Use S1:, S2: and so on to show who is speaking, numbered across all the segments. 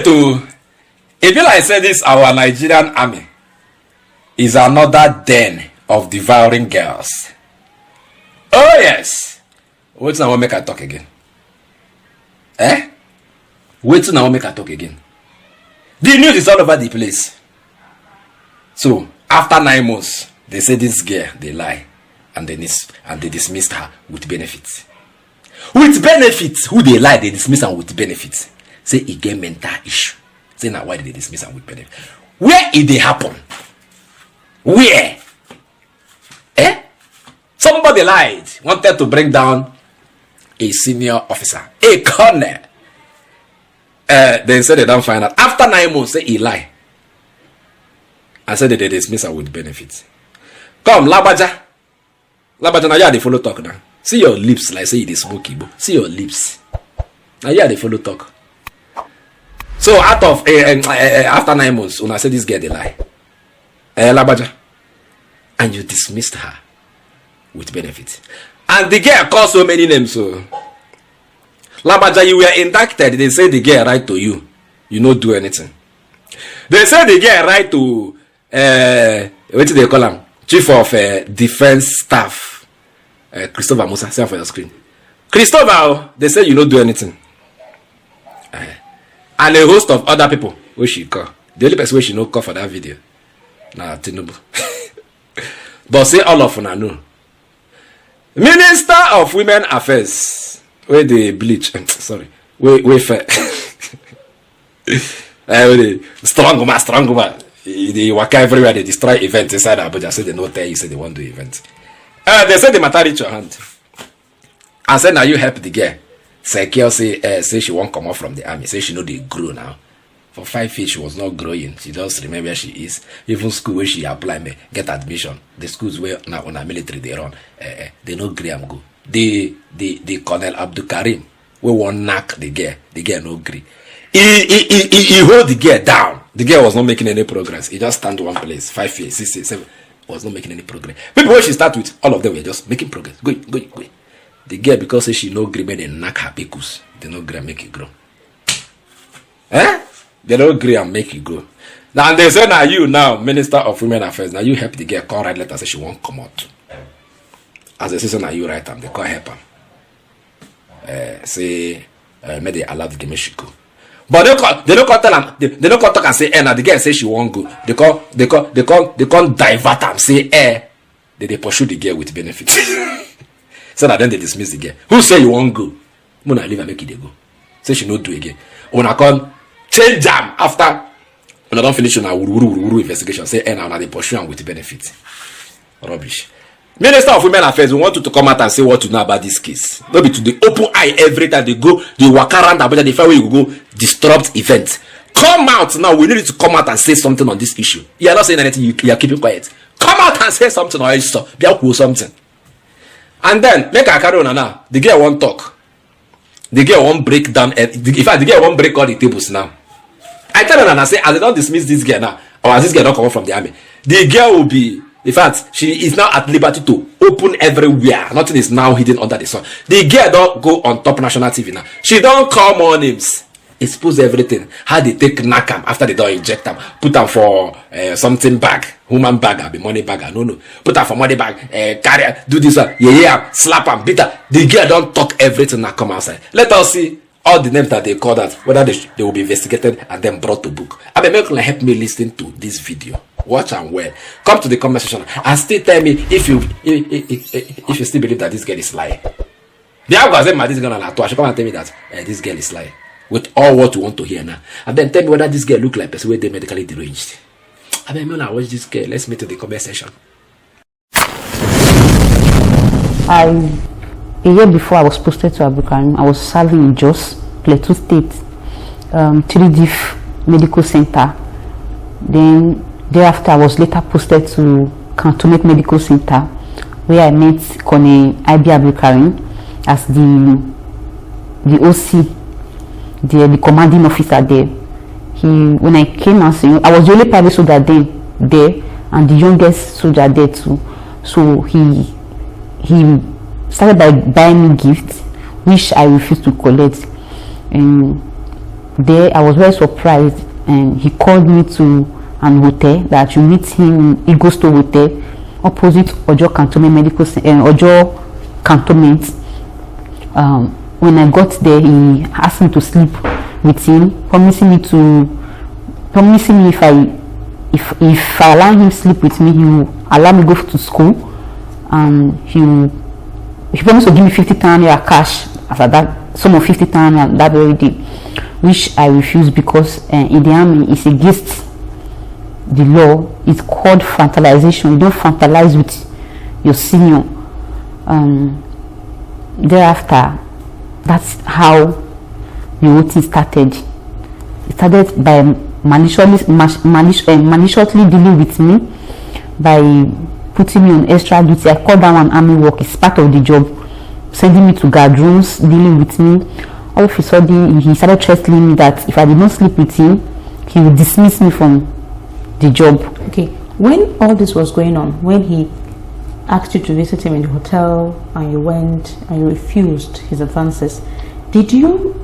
S1: Wait, if you like say this, our Nigerian army is another den of devouring girls. Oh yes. Wait now, make I talk again. Wait now, make I talk again. The news is all over the place. So after 9 months, they say this girl they lie, and they dismissed her with benefits. With benefits, who they lie, they dismiss her with benefits. Say it get mental issue. Say now why did they dismiss her with benefits? Where did they happen? Where? Somebody lied, wanted to bring down a senior officer, a colonel. They said they don't find out. After 9 months, say he lie. I said they dismiss her with benefits. Come, Labaja. Labaja, now you are the follow talk now. See your lips like say you smoke Igbo. See your lips. Now you are the follow talk. So out of after 9 months, when I said this girl they lie, Labaja, and you dismissed her with benefits, and the girl called so many names. So Labaja, you were indicted. They say the girl right to you. You not do anything. They say the girl right to what do they call him? Chief of Defense Staff, Christopher Musa. See for your screen. Christopher, they say you not do anything. And a host of other people who she call. The only person who she no call for that video. Nah, Tinubu. But say all of them know. Minister of Women Affairs. Where they bleach. Sorry. Wait fair. Strong woman. They work everywhere. They destroy events inside Abuja. Say they not tell you. Say they want to do events. They say the matter reach your hand. And say now you help the girl. Say girl say she won't come out from the army. Say she know they grow now. For 5 years she was not growing. She just remember where she is. Even school where she apply me get admission. The schools where now on a military they run. They no agree am go. The Colonel Abdul Karim we won't knock the girl no agree. He hold the girl down. The girl was not making any progress. He just stand one place. 5 years, 6 years, 7 was not making any progress. People when she start with, all of them were just making progress. Going. The girl, because she no agree, they knock her picus. They no agree and make it grow. They no agree and make it grow. Now they say now you now, Minister of Women Affairs, now you help the girl call write letter say she won't come out. As a citizen now you write them, they call help them. Say may they allow the game she go. But they don't tell them. They don't talk and say now the girl say she won't go. They can't divert them. Say they pursue the girl with benefits. So that then they dismiss the girl. Who say you won't go? Mona leave and make it they go. Say she no do again. When I can change them after when I don't finish on a investigation. Say now they pursue them with benefits. Rubbish. Minister of Women Affairs, we want you to come out and say what you know about this case. Not be to the open eye every time they go, they walk around about the fair way you go disrupt events. Come out now. We need you to come out and say something on this issue. You are not saying anything. You are keeping quiet. Come out and say something or else be out with something. And then make a carry on now. The girl won't talk. The girl won't break down. In fact, the girl won't break all the tables now. I tell her and I say, as they don't dismiss this girl now, or as this girl don't come out from the army, the girl will be. In fact, she is now at liberty to open everywhere. Nothing is now hidden under the sun. The girl don't go on top national TV now. She don't call more names. Expose everything. How they take nakam after they don't inject them. Put them for something bag. Human bag or be money bag. No. Put them for money bag. Carry. Do this one. Yeah. Slap them. Beat them. The girl don't talk everything that come outside. Let us see all the names that they call that. Whether they will be investigated and then brought to book. I mean, make help me listen to this video. Watch and well. Come to the comment section and still tell me if you still believe that this girl is lying. The outgoing say this girl is lying. Come and tell me that this girl is lying with all what you want to hear now, and then tell me whether this girl look like person where they medically deranged. I mean, when I watch this girl, let's meet in the comment section.
S2: A year before I was posted to Abukarim, I was serving in Jos, Plateau State, 3D Medical Center. Then thereafter, I was later posted to Cantonment Medical Center, where I met Colonel I.B. Abukarim as the OC, the commanding officer there. When I came out, I was the only private soldier there, and the youngest soldier there too. So he started by buying me gifts, which I refused to collect. And there I was very surprised, and he called me to an hotel that you meet him. He goes to hotel opposite Ojo Cantonment Medical Ojo Cantonment. When I got there, he asked me to sleep with him, promising me if I allow him sleep with me, he will allow me go to school, and he promised to give me 50,000 naira cash after that, sum of 50,000 naira that very day, which I refused because in the army it's against the law. It's called fraternization. You don't fraternize with your senior. Thereafter, that's how the whole thing started. It started by maliciously dealing with me, by putting me on extra duty. I call that one army work. It's part of the job. Sending me to guard rooms, dealing with me. All of a sudden, he started threatening me that if I did not sleep with him, he would dismiss me from the job.
S3: Okay, when all this was going on, when he asked you to visit him in the hotel and you went and you refused his advances, did you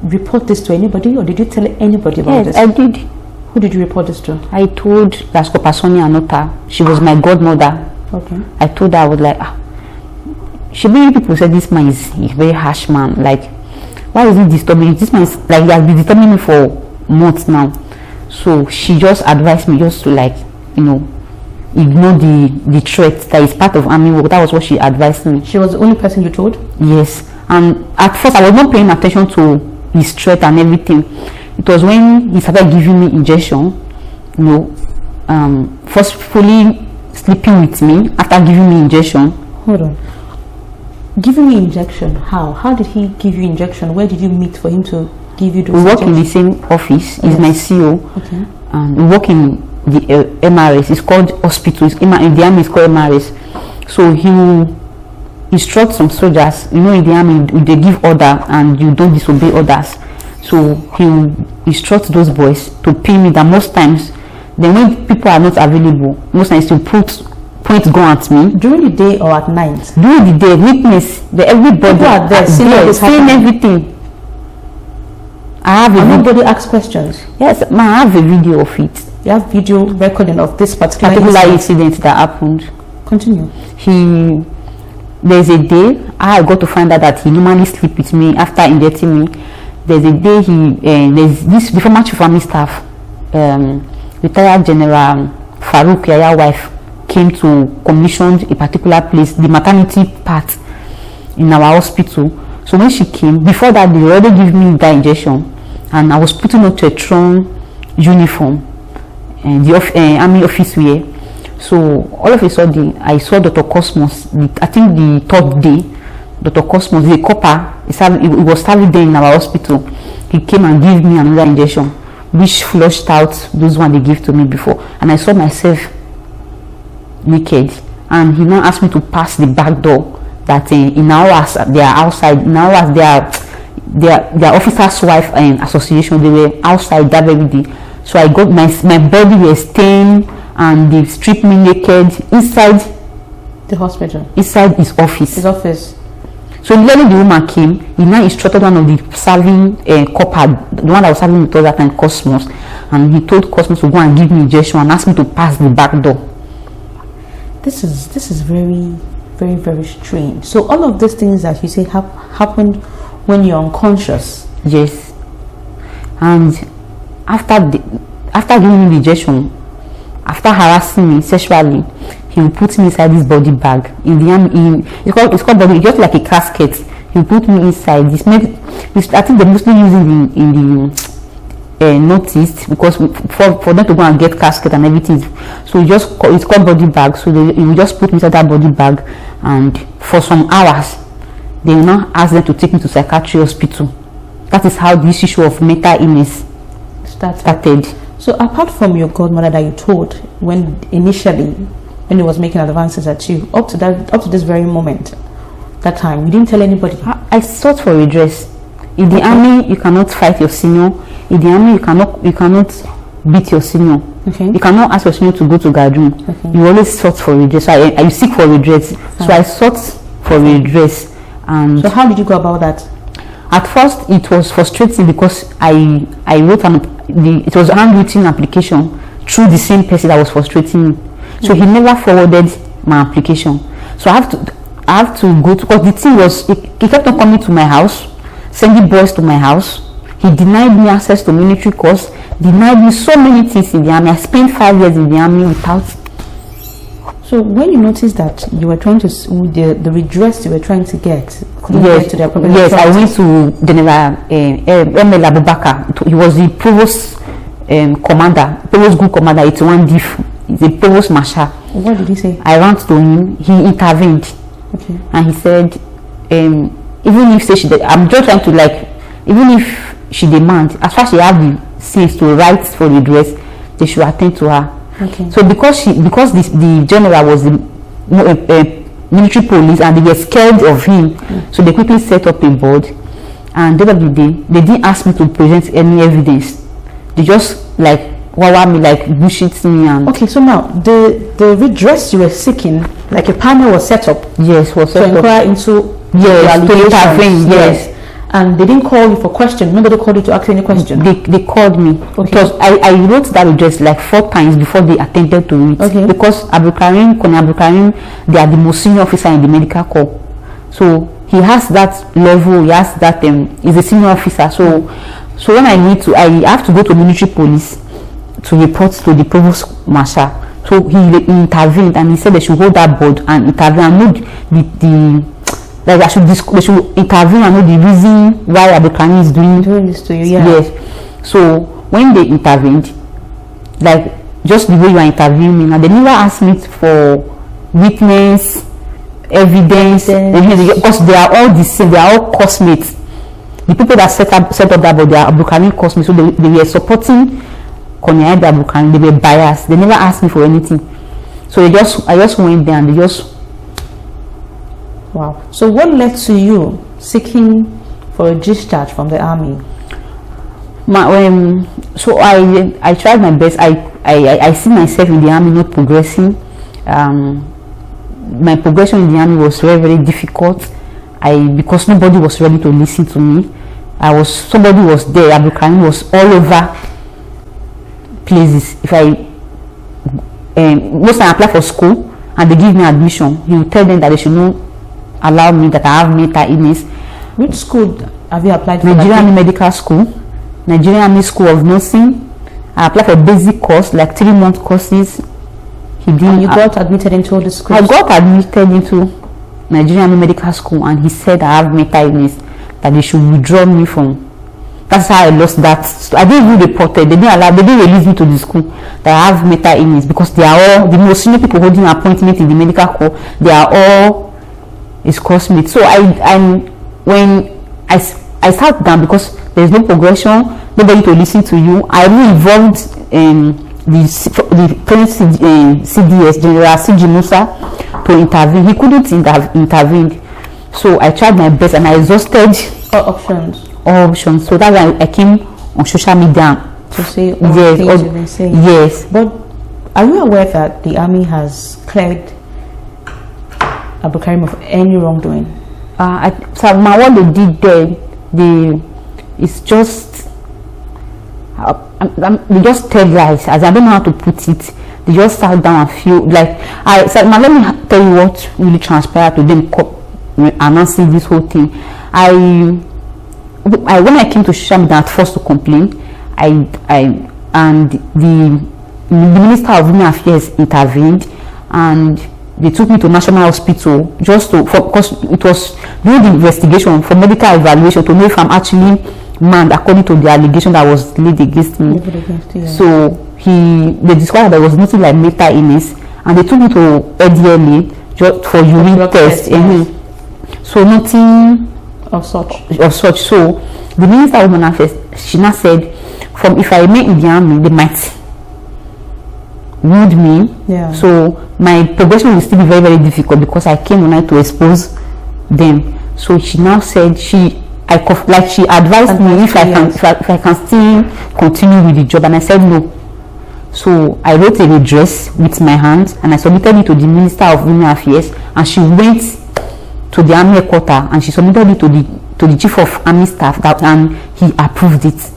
S3: report this to anybody, or did you tell anybody about this?
S2: Yes, I did.
S3: Who did you report this to?
S2: I told Lasko Sonia Anota. She was my godmother.
S3: Okay.
S2: I told her, I was like, many people said this man is a very harsh man. Like, why is he disturbing? This man is like, he has been disturbing me for months now. So she just advised me just to, like, ignore the threat that is part of army work. That was what she advised me.
S3: She was the only person you told?
S2: Yes. And at first I was not paying attention to his threat and everything. It was when he started giving me injection, forcefully sleeping with me after giving me injection.
S3: Hold on. Giving me injection? How did he give you injection? Where did you meet for him to give you those
S2: We work
S3: injections?
S2: in the same office. He's my CEO.
S3: Okay.
S2: And we work in the MRS. It's called hospital. In the army it's called MRS. So he will instruct some soldiers. In the army they give order and you don't disobey orders. So he will instruct those boys to pay me that most times. Then when people are not available, most times to point gun at me.
S3: During the day or at night?
S2: During the day, witness. Everybody
S3: are there
S2: saying everything. I have
S3: nobody asks questions.
S2: Yes, I have a video of it.
S3: You have video recording of this particular
S2: incident that happened.
S3: Continue.
S2: There's a day I got to find out that he normally sleep with me after injecting me. There's a day there's this the former chief army staff, retired General Farouk Yaya wife, came to commission a particular place, the maternity part in our hospital. So when she came, before that they already gave me that injection, and I was putting on to a Tron uniform and the army office wear. So all of a sudden I saw Dr. Cosmos. I think the third day, Dr. Cosmos, the copper, he was serving there in our hospital. He came and gave me another injection, which flushed out those one they gave to me before, and I saw myself naked. And he now asked me to pass the back door. That in our house they are outside. In our house their officers' wife association. They were outside that very day. So I got my body was stained, and they stripped me naked inside
S3: the hospital,
S2: inside his office. So immediately the woman came, he now instructed one of the serving copper, the one that was serving with us that time, Cosmos, and he told Cosmos to go and give me injection and ask me to pass the back door.
S3: This is very, very, very strange. So all of these things that you say happened when you're unconscious.
S2: Yes. And after giving me the injection, after harassing me sexually, he will put me inside this body bag. In the army, it's called body, just like a casket. He will put me inside. I think they mostly use it in the notice, because for them to go and get casket and everything. So it's called body bag. So he will just put me inside that body bag, and for some hours they will now ask them to take me to psychiatry hospital. That is how this issue of mental illness started.
S3: So apart from your godmother that you told when he was making advances at you, up to this very moment, that time, you didn't tell anybody?
S2: I sought for redress. In the army, you cannot fight your senior. In the army, you cannot beat your senior.
S3: Okay.
S2: You cannot ask your senior to go to guard room. Okay. You always sought for redress. So I seek for redress. So I sought for redress. And
S3: so how did you go about that?
S2: At first, it was frustrating because I wrote it was a handwritten application through the same person that was frustrating me. So he never forwarded my application. So I have to go to, because the thing was, he kept on coming to my house, sending boys to my house. He denied me access to military course, denied me so many things in the army. I spent 5 years in the army without.
S3: So when you noticed that you were trying to, the redress you were trying to get,
S2: yes, I went to General ML Abubakar. He was the provost commander, provost group commander, 81 diff, the provost marshal.
S3: What did he say?
S2: I ran to him, he intervened.
S3: Okay.
S2: And he said, even if I'm just trying to, like, even if she demands, as far as she have the sense to write for redress, they should attend to her.
S3: Okay.
S2: So because the general was the military police and they were scared of him, so they quickly set up a board. And at the end of the day, they didn't ask me to present any evidence. They just like wow me, like bullshit me. And
S3: okay, so now the redress you were seeking, like a panel was set up.
S2: Yes, was set
S3: to inquire into
S2: yes.
S3: And they didn't call you for questions. Nobody called you to ask any question.
S2: They called me.
S3: Okay.
S2: Because I wrote that address like 4 times before they attended to it.
S3: Okay.
S2: Because Kone Abdulkarim, they are the most senior officer in the medical corps. So he has that level. He has that. He's a senior officer. So when I have to go to military police to report to the provost marshal. So he intervened and he said they should hold that board and intervene and know like they should intervene and know the reason why Abdulkarim is doing
S3: this to you. Yeah.
S2: Yes. So when they intervened, like just the way you are interviewing, and they never asked me for witness, evidence, because they are all the same. They are all cosmates. The people that set up that board, they are Abdulkarim cosmates. So they were supporting Kone Abdulkarim. They were biased. They never asked me for anything. So I just went there and they just.
S3: Wow. So what led to you seeking for a discharge from the army?
S2: So I tried my best. I see myself in the army not progressing. My progression in the army was very, very difficult. Because nobody was ready to listen to me. Somebody was there. Abdulkarim was all over places. If most time I apply for school and they give me admission, he will tell them that they should not allow me, that I have mental illness.
S3: Which school have you applied for?
S2: Nigerian Medical School, Nigerian Army School of Nursing. I applied for basic course, like 3-month courses. He didn't.
S3: And you got admitted into all the schools?
S2: I got admitted into Nigerian Army Medical School, and he said I have mental illness, that they should withdraw me from. That's how I lost that. So I didn't even report it. They didn't release me to the school that I have mental illness, because they are all the most senior people holding appointment in the medical corps. They are all his classmates. So when I sat down, because there is no progression, nobody to listen to you. I really involved the current CDS General CG Musa to intervene. He couldn't intervene. So I tried my best and I exhausted
S3: all options. So that's why I came on social media
S2: to say
S3: all the things you've been saying.
S2: Yes.
S3: But are you aware that the army has cleared Abdulkarim of any wrongdoing?
S2: So what they did there, it's just they just tell lies. As I don't know how to put it, they just sat down and feel like now let me tell you what really transpired to them announcing this whole thing. When I came to social media at first to complain, and the Minister of Women Affairs intervened, and they took me to National Hospital because it was during the investigation for medical evaluation to know if I'm actually mad according to the allegation that was laid against me. So they described that there was nothing like mental illness, and they took me to ADLA just for urine test. So nothing
S3: of such.
S2: So the Minister of Women Affairs, she now said, if I remain in the army, they might wound me.
S3: Yeah.
S2: So my progression will still be very, very difficult, because I came on to expose them. So she now said she advised me if I can still continue with the job, and I said no. So I wrote a redress with my hand and I submitted it to the Minister of Women Affairs, and she went to the army headquarters and she submitted it to the to the chief of army staff that, and he approved it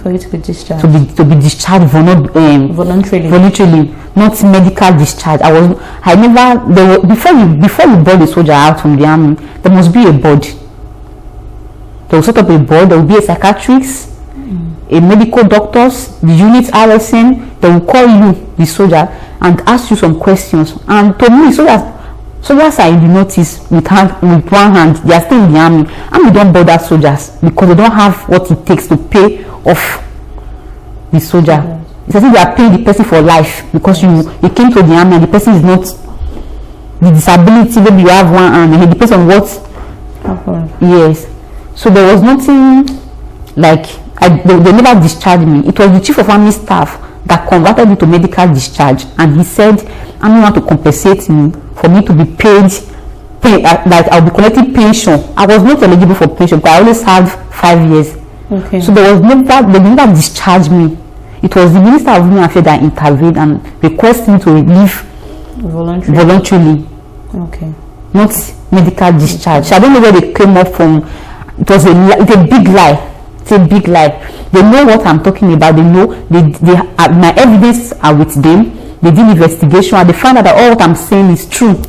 S3: For you to be discharged.
S2: to be discharged voluntarily, not medical discharge. I never there were, before you board a soldier out from the army, there must be a board. They will set up a board. There will be a psychiatrist, a medical doctors, the unit RSN. They will call you, the soldier, and ask you some questions. And to me, soldiers are in the notice with one hand. They are still in the army, and we don't bother soldiers because they don't have what it takes to pay off the soldier. It's as if they are paying the person for life because you came to the army and the person is not the disability. Maybe you have one arm, and it depends on what happened. Yes. So there was nothing like they never discharged me. It was the chief of army staff that converted me to medical discharge, and he said army want to compensate me for me to be paid like I'll be collecting pension. I was not eligible for pension because I always had 5 years. Okay. So they never discharged me. It was the Minister of Women Affairs that intervened and requested me to leave voluntarily. Okay. Not medical discharge. So I don't know where they came up from. It's a big lie. It's a big lie. They know what I'm talking about. They know my evidence are with them. They did investigation and they found out that all what I'm saying is true.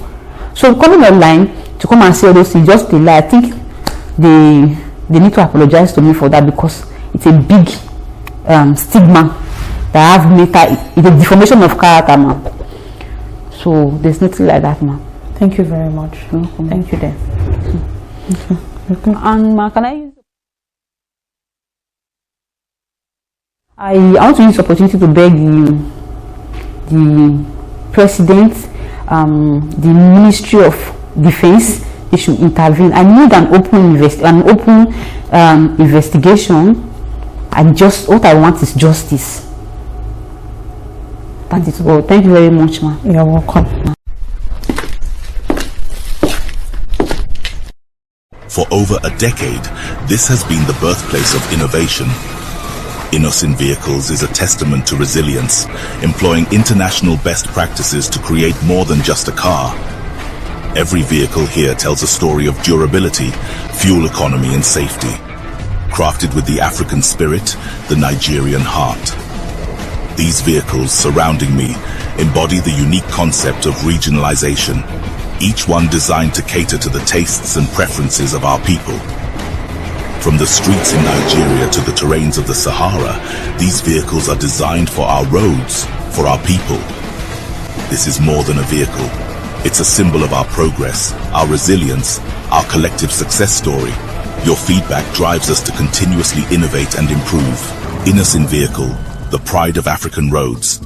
S2: So coming online to come and say all those things, just a lie. I think they need to apologize to me for that because it's a big stigma that I have mental. It's a deformation of character, man. So there's nothing like that, man.
S3: Thank you very much. Thank you, then.
S2: Okay. And ma, can I want to use this opportunity to beg the president, the Ministry of Defense, they should intervene. I need an open investigation. And just what I want is justice. That is all. Thank you very much, ma.
S3: You're welcome.
S4: For over a decade, this has been the birthplace of innovation. Innocent Vehicles is a testament to resilience, employing international best practices to create more than just a car. Every vehicle here tells a story of durability, fuel economy and safety. Crafted with the African spirit, the Nigerian heart. These vehicles surrounding me embody the unique concept of regionalization, each one designed to cater to the tastes and preferences of our people. From the streets in Nigeria to the terrains of the Sahara, these vehicles are designed for our roads, for our people. This is more than a vehicle. It's a symbol of our progress, our resilience, our collective success story. Your feedback drives us to continuously innovate and improve. Innocent Vehicle, the pride of African roads.